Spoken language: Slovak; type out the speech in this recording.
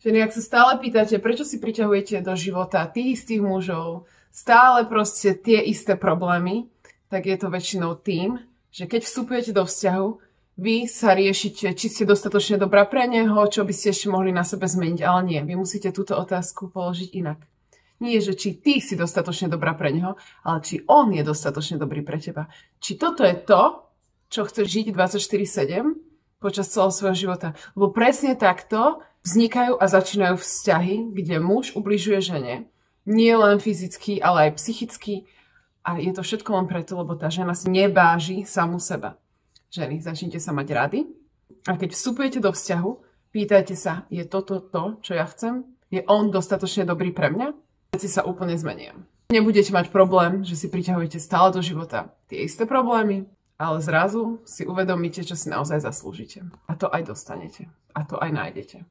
Ženy, ak sa stále pýtate, prečo si priťahujete do života tých istých mužov, stále proste tie isté problémy, tak je to väčšinou tým, že keď vstupujete do vzťahu, vy sa riešite, či ste dostatočne dobrá pre neho, čo by ste ešte mohli na sebe zmeniť, ale nie. Vy musíte túto otázku položiť inak. Nie, že či ty si dostatočne dobrá pre neho, ale či on je dostatočne dobrý pre teba. Či toto je to, čo chceš žiť 24/7 počas celého svojho života. Lebo presne takto vznikajú a začínajú vzťahy, kde muž ubližuje žene. Nie len fyzicky, ale aj psychicky. A je to všetko len preto, lebo tá žena si nebáži samu seba. Ženy, začnite sa mať rady. A keď vstupujete do vzťahu, pýtajte sa, je toto to, čo ja chcem? Je on dostatočne dobrý pre mňa? Veci sa úplne zmenia. Nebudete mať problém, že si priťahujete stále do života tie isté problémy, ale zrazu si uvedomíte, čo si naozaj zaslúžite. A to aj dostanete. A to aj nájdete.